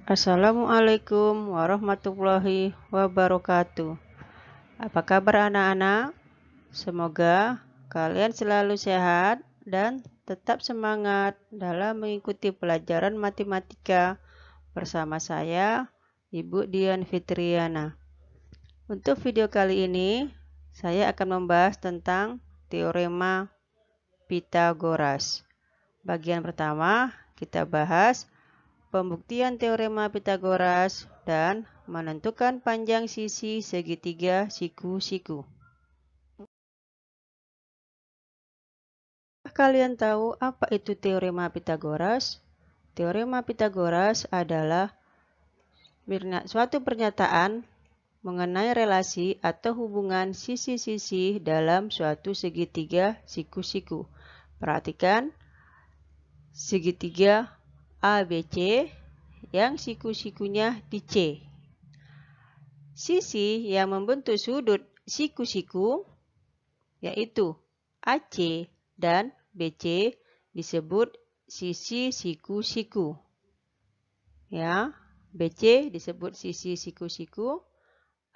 Assalamualaikum warahmatullahi wabarakatuh. Apa kabar anak-anak? Semoga kalian selalu sehat dan tetap semangat dalam mengikuti pelajaran matematika bersama saya, Ibu Dian Fitriana. Untuk video kali ini, saya akan membahas tentang teorema Pythagoras. Bagian pertama, kita bahas pembuktian teorema Pythagoras dan menentukan panjang sisi segitiga siku-siku. Kalian tahu apa itu teorema Pythagoras? Teorema Pythagoras adalah suatu pernyataan mengenai relasi atau hubungan sisi-sisi dalam suatu segitiga siku-siku. Perhatikan segitiga ABC yang siku-sikunya di C. Sisi yang membentuk sudut siku-siku yaitu AC dan BC disebut sisi siku-siku. Ya, BC disebut sisi siku-siku,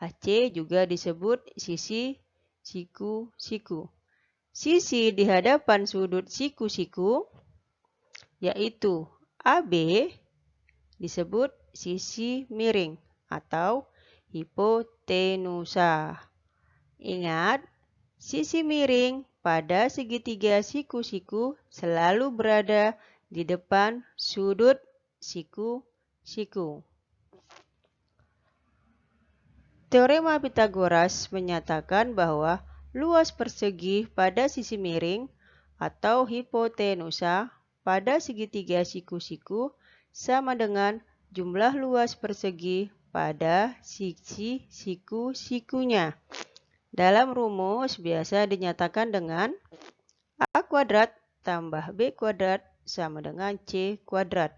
AC juga disebut sisi siku-siku. Sisi di hadapan sudut siku-siku yaitu AB disebut sisi miring atau hipotenusa. Ingat, sisi miring pada segitiga siku-siku selalu berada di depan sudut siku-siku. Teorema Pythagoras menyatakan bahwa luas persegi pada sisi miring atau hipotenusa pada segitiga siku-siku sama dengan jumlah luas persegi pada sisi siku-sikunya. Dalam rumus biasa dinyatakan dengan A kuadrat tambah B kuadrat sama dengan C kuadrat.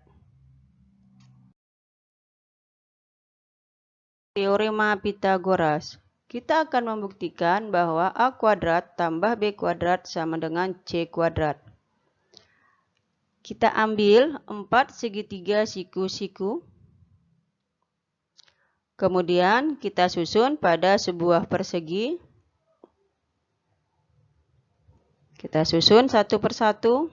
Teorema Pythagoras. Kita akan membuktikan bahwa A kuadrat tambah B kuadrat sama dengan C kuadrat. Kita ambil 4 segitiga siku-siku. Kemudian kita susun pada sebuah persegi. Kita susun satu persatu.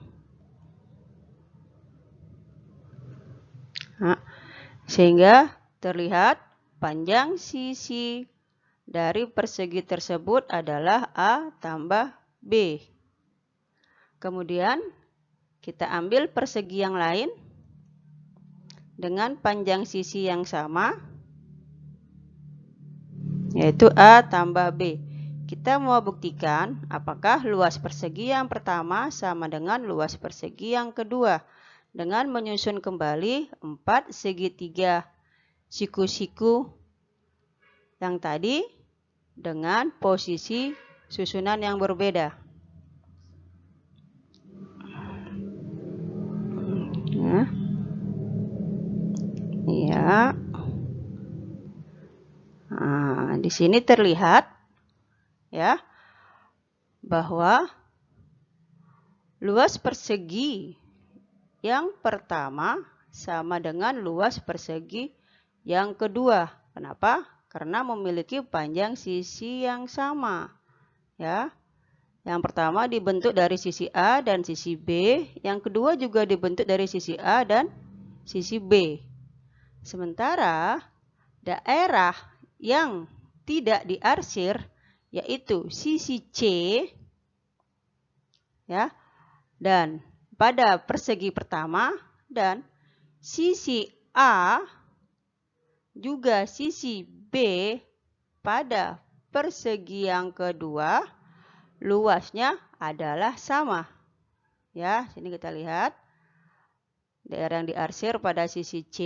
Sehingga terlihat panjang sisi dari persegi tersebut adalah A tambah B. Kemudian kita ambil persegi yang lain dengan panjang sisi yang sama, yaitu A tambah B. Kita mau buktikan apakah luas persegi yang pertama sama dengan luas persegi yang kedua dengan menyusun kembali 4 segitiga siku-siku yang tadi dengan posisi susunan yang berbeda. Ya. Nah, di sini terlihat ya bahwa luas persegi yang pertama sama dengan luas persegi yang kedua. Kenapa? Karena memiliki panjang sisi yang sama. Ya. Yang pertama dibentuk dari sisi A dan sisi B, yang kedua juga dibentuk dari sisi A dan sisi B. Sementara daerah yang tidak diarsir yaitu sisi C ya, dan pada persegi pertama dan sisi A juga sisi B pada persegi yang kedua luasnya adalah sama. Ya, sini kita lihat daerah yang diarsir pada sisi C,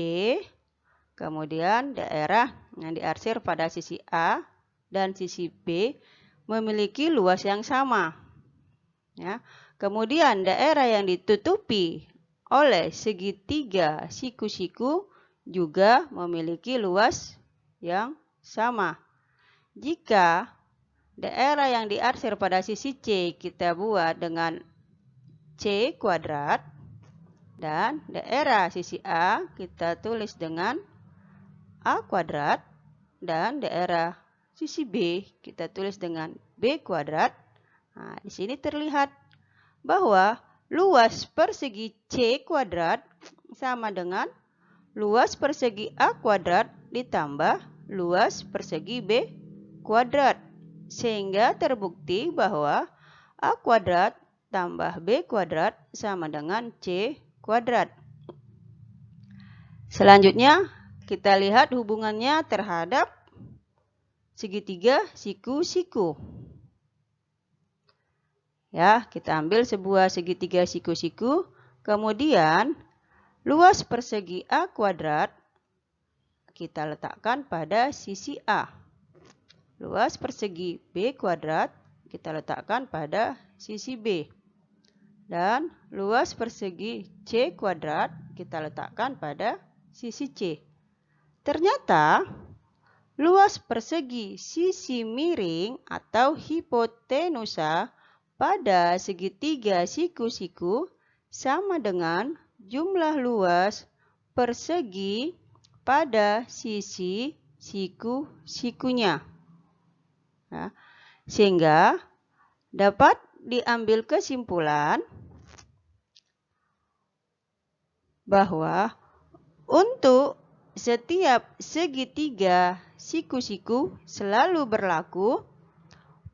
kemudian daerah yang diarsir pada sisi A dan sisi B memiliki luas yang sama. Ya. Kemudian daerah yang ditutupi oleh segitiga siku-siku juga memiliki luas yang sama. Jika daerah yang diarsir pada sisi C kita buat dengan C kuadrat, Dan daerah sisi A kita tulis dengan A kuadrat. Dan daerah sisi B kita tulis dengan B kuadrat. Nah, di sini terlihat bahwa luas persegi C kuadrat sama dengan luas persegi A kuadrat ditambah luas persegi B kuadrat. Sehingga terbukti bahwa A kuadrat tambah B kuadrat sama dengan C kuadrat. Selanjutnya kita lihat hubungannya terhadap segitiga siku-siku. Ya, kita ambil sebuah segitiga siku-siku, kemudian luas persegi A kuadrat kita letakkan pada sisi A. Luas persegi B kuadrat kita letakkan pada sisi B. Dan luas persegi C kuadrat kita letakkan pada sisi C. Ternyata luas persegi sisi miring atau hipotenusa pada segitiga siku-siku sama dengan jumlah luas persegi pada sisi siku-sikunya. Nah, sehingga dapat diambil kesimpulan bahwa untuk setiap segitiga siku-siku selalu berlaku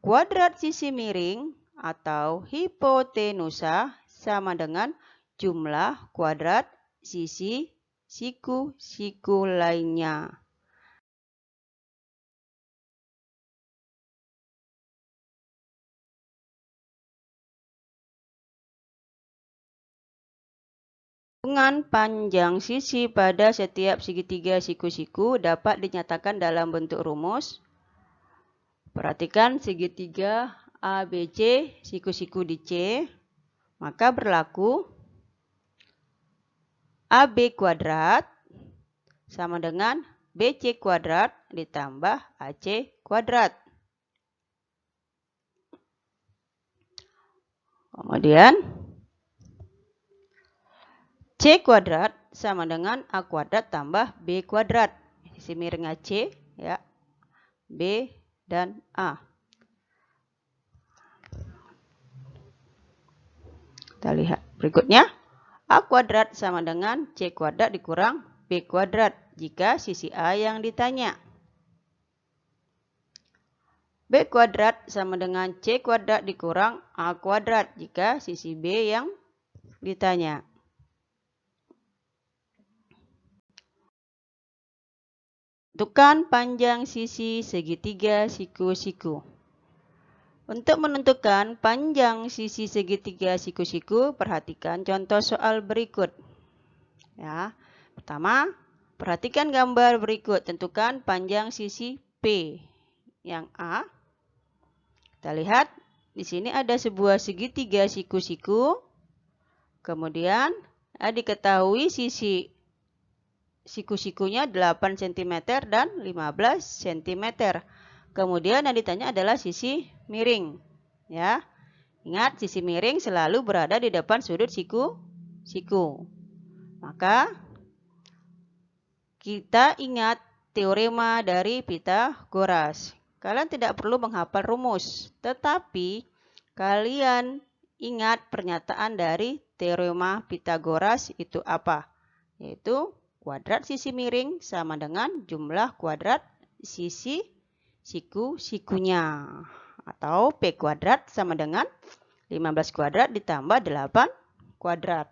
kuadrat sisi miring atau hipotenusa sama dengan jumlah kuadrat sisi siku-siku lainnya. Hubungan panjang sisi pada setiap segitiga siku-siku dapat dinyatakan dalam bentuk rumus. Perhatikan segitiga ABC, siku-siku di C, maka berlaku AB kuadrat sama dengan BC kuadrat ditambah AC kuadrat. Kemudian C kuadrat sama dengan A kuadrat tambah B kuadrat. Sisi miringnya C, ya, B dan A. Kita lihat berikutnya. A kuadrat sama dengan C kuadrat dikurang B kuadrat jika sisi A yang ditanya. B kuadrat sama dengan C kuadrat dikurang A kuadrat jika sisi B yang ditanya. Tentukan panjang sisi segitiga siku-siku. Untuk menentukan panjang sisi segitiga siku-siku, perhatikan contoh soal berikut. Ya, pertama, perhatikan gambar berikut. Tentukan panjang sisi P yang A. Kita lihat di sini ada sebuah segitiga siku-siku. Kemudian diketahui sisi siku-sikunya 8 cm dan 15 cm. Kemudian yang ditanya adalah sisi miring. Ya. Ingat, sisi miring selalu berada di depan sudut siku. Maka kita ingat teorema dari Pythagoras. Kalian tidak perlu menghafal rumus, tetapi kalian ingat pernyataan dari teorema Pythagoras itu apa? Yaitu kuadrat sisi miring sama dengan jumlah kuadrat sisi siku-sikunya. Atau P kuadrat sama dengan 15 kuadrat ditambah 8 kuadrat.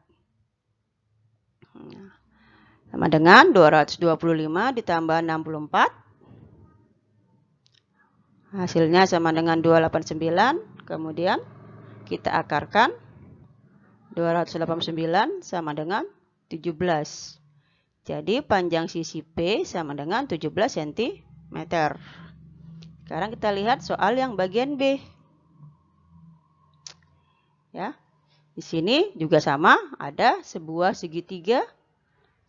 Sama dengan 225 ditambah 64. Hasilnya sama dengan 289. Kemudian kita akarkan. 289 sama dengan 17. Jadi panjang sisi P sama dengan 17 cm. Sekarang kita lihat soal yang bagian B. Ya. Di sini juga sama, ada sebuah segitiga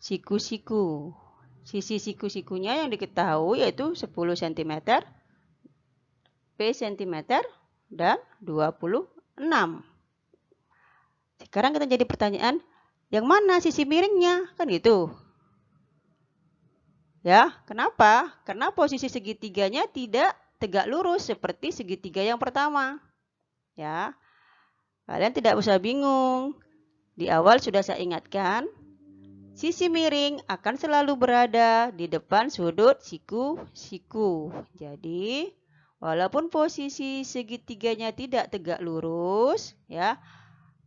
siku-siku. Sisi siku-sikunya yang diketahui yaitu 10 cm, P cm, dan 26. Sekarang kita jadi pertanyaan, Yang mana sisi miringnya? Kan gitu. Ya, kenapa? Karena posisi segitiganya tidak tegak lurus seperti segitiga yang pertama. Ya, kalian tidak usah bingung. Di awal sudah saya ingatkan, sisi miring akan selalu berada di depan sudut siku-siku. Jadi, walaupun posisi segitiganya tidak tegak lurus, ya,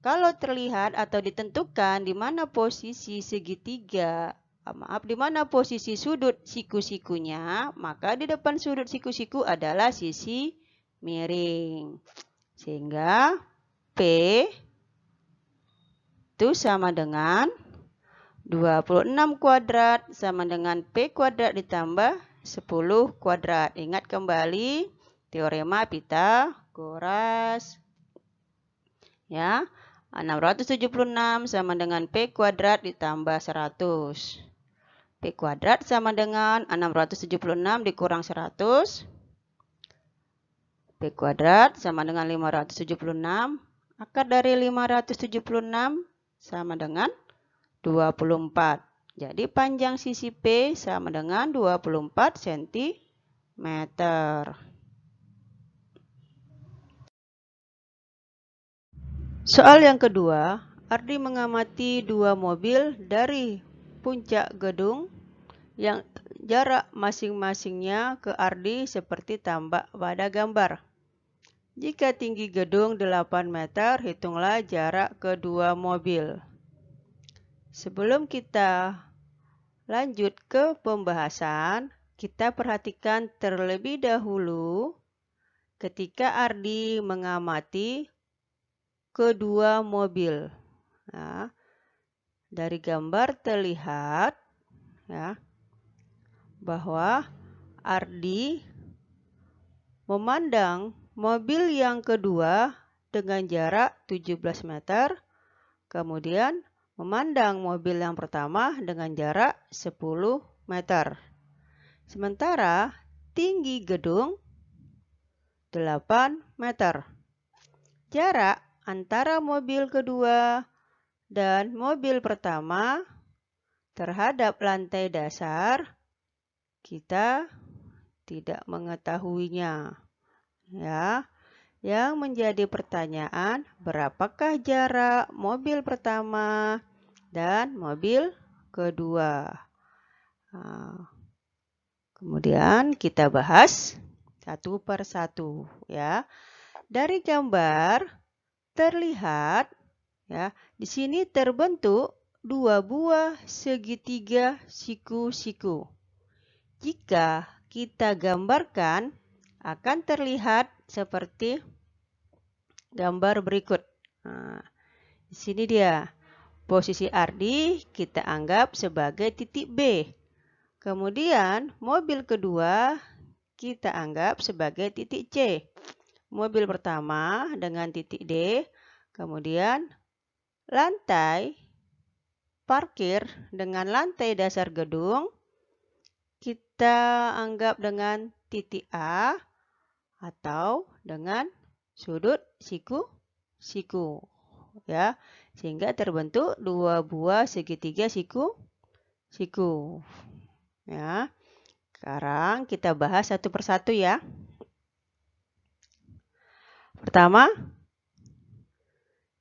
kalau terlihat atau ditentukan di mana posisi segitiga, di mana posisi sudut siku-sikunya, maka di depan sudut siku-siku adalah sisi miring. Sehingga P itu sama dengan 26 kuadrat sama dengan P kuadrat ditambah 10 kuadrat. Ingat kembali teorema Pythagoras. Ya, 676 sama dengan P kuadrat ditambah 100. P kuadrat sama dengan 676 dikurang 100. P kuadrat sama dengan 576. Akar dari 576 sama dengan 24. Jadi panjang sisi P sama dengan 24 cm. Soal yang kedua, Ardi mengamati dua mobil dari puncak gedung yang jarak masing-masingnya ke Ardi seperti tampak pada gambar. Jika tinggi gedung 8 meter, hitunglah jarak kedua mobil. Sebelum kita lanjut ke pembahasan, kita perhatikan terlebih dahulu ketika Ardi mengamati kedua mobil. Nah, dari gambar terlihat ya, bahwa Ardi memandang mobil yang kedua dengan jarak 17 meter, kemudian memandang mobil yang pertama dengan jarak 10 meter. Sementara tinggi gedung 8 meter. Jarak antara mobil kedua dan mobil pertama terhadap lantai dasar kita tidak mengetahuinya. Ya, yang menjadi pertanyaan, berapakah jarak mobil pertama dan mobil kedua? Nah, kemudian kita bahas satu per satu ya. Dari gambar terlihat ya, di sini terbentuk dua buah segitiga siku-siku. Jika kita gambarkan akan terlihat seperti gambar berikut. Nah, di sini dia. Posisi Ardi kita anggap sebagai titik B. Kemudian mobil kedua kita anggap sebagai titik C. Mobil pertama dengan titik D, kemudian lantai parkir dengan lantai dasar gedung kita anggap dengan titik A atau dengan sudut siku-siku ya, sehingga terbentuk dua buah segitiga siku-siku ya. Sekarang kita bahas satu persatu ya. Pertama,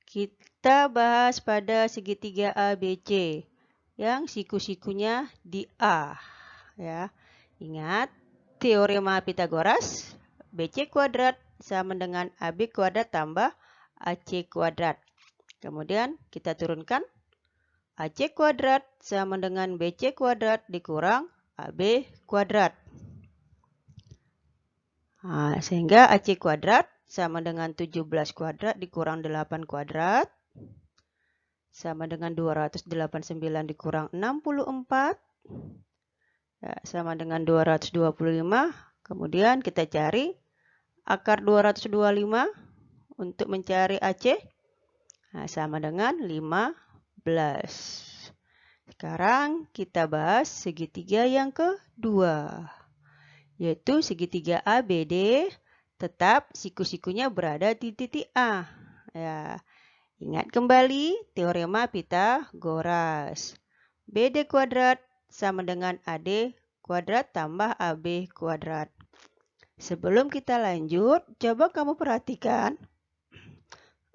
kita bahas pada segitiga ABC yang siku-sikunya di A. Ya, ingat teorema Pythagoras, BC kuadrat sama dengan AB kuadrat tambah AC kuadrat. Kemudian kita turunkan AC kuadrat sama dengan BC kuadrat dikurang AB kuadrat. Nah, sehingga AC kuadrat sama dengan 17 kuadrat dikurang 8 kuadrat sama dengan 289 dikurang 64 ya, sama dengan 225. Kemudian kita cari akar 225 untuk mencari AC. Nah, sama dengan 15. Sekarang kita bahas segitiga yang kedua, yaitu segitiga ABD. Tetap siku-sikunya berada di titik A. Ya, Ingat kembali teorema Pythagoras. BD kuadrat sama dengan AD kuadrat tambah AB kuadrat. Sebelum kita lanjut, coba kamu perhatikan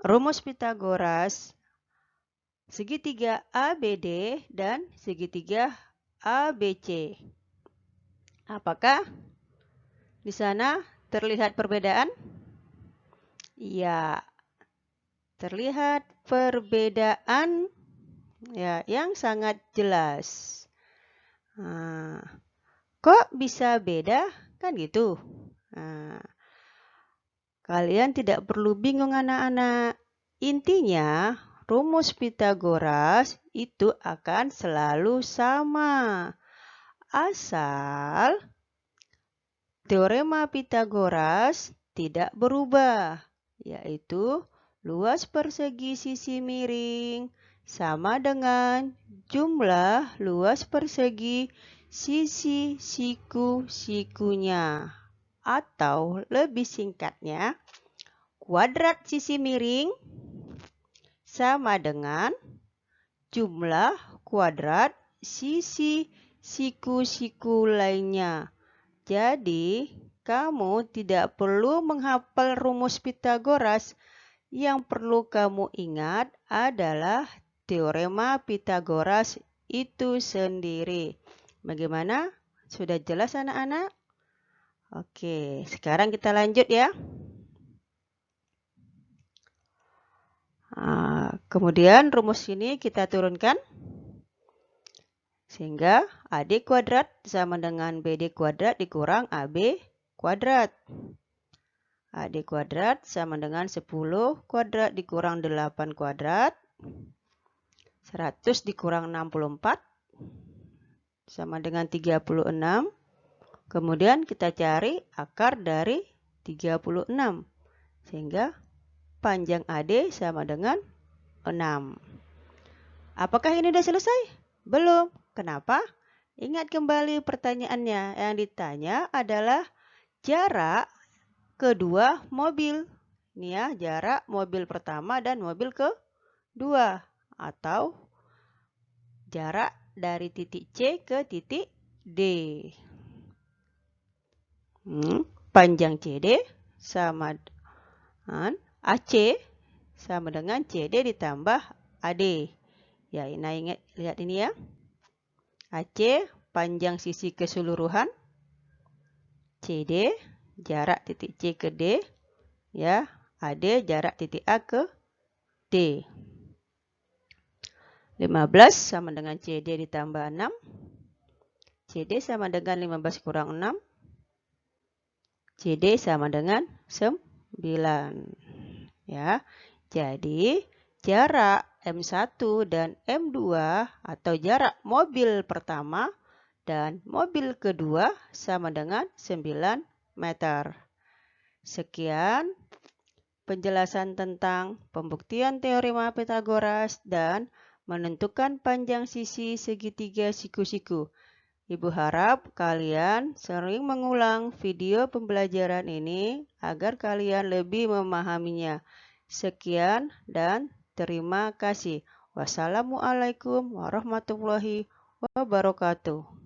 rumus Pythagoras segitiga ABD dan segitiga ABC. Apakah di sana terlihat perbedaan? Ya, terlihat perbedaan ya yang sangat jelas. Nah, kok bisa beda? Kan gitu. Nah, kalian tidak perlu bingung anak-anak. Intinya, rumus Pythagoras itu akan selalu sama. Asal teorema Pythagoras tidak berubah, yaitu luas persegi sisi miring sama dengan jumlah luas persegi sisi siku-sikunya. Atau lebih singkatnya, kuadrat sisi miring sama dengan jumlah kuadrat sisi siku-siku lainnya. Jadi, kamu tidak perlu menghafal rumus Pythagoras. Yang perlu kamu ingat adalah teorema Pythagoras itu sendiri. Bagaimana? Sudah jelas anak-anak? Oke, sekarang kita lanjut ya. Kemudian rumus ini kita turunkan. Sehingga AD kuadrat sama dengan BD kuadrat dikurang AB kuadrat. AD kuadrat sama dengan 10 kuadrat dikurang 8 kuadrat. 100 dikurang 64 sama dengan 36. Kemudian kita cari akar dari 36. Sehingga panjang AD sama dengan 6. Apakah ini sudah selesai? Belum. Kenapa? Ingat kembali pertanyaannya. Yang ditanya adalah jarak kedua mobil. Ini ya, jarak mobil pertama dan mobil kedua. Atau jarak dari titik C ke titik D. Panjang CD sama dengan AC sama dengan CD ditambah AD. Ya, nah ingat, lihat ini ya. AC panjang sisi keseluruhan, CD jarak titik C ke D, ya, AD jarak titik A ke D. 15 sama dengan CD ditambah 6, CD sama dengan 15 kurang 6, CD sama dengan 9. Ya, jadi jarak M1 dan M2 atau jarak mobil pertama dan mobil kedua sama dengan 9 meter. Sekian penjelasan tentang pembuktian teorema Pythagoras dan menentukan panjang sisi segitiga siku-siku. Ibu harap kalian sering mengulang video pembelajaran ini agar kalian lebih memahaminya. Sekian dan terima kasih. Wassalamualaikum warahmatullahi wabarakatuh.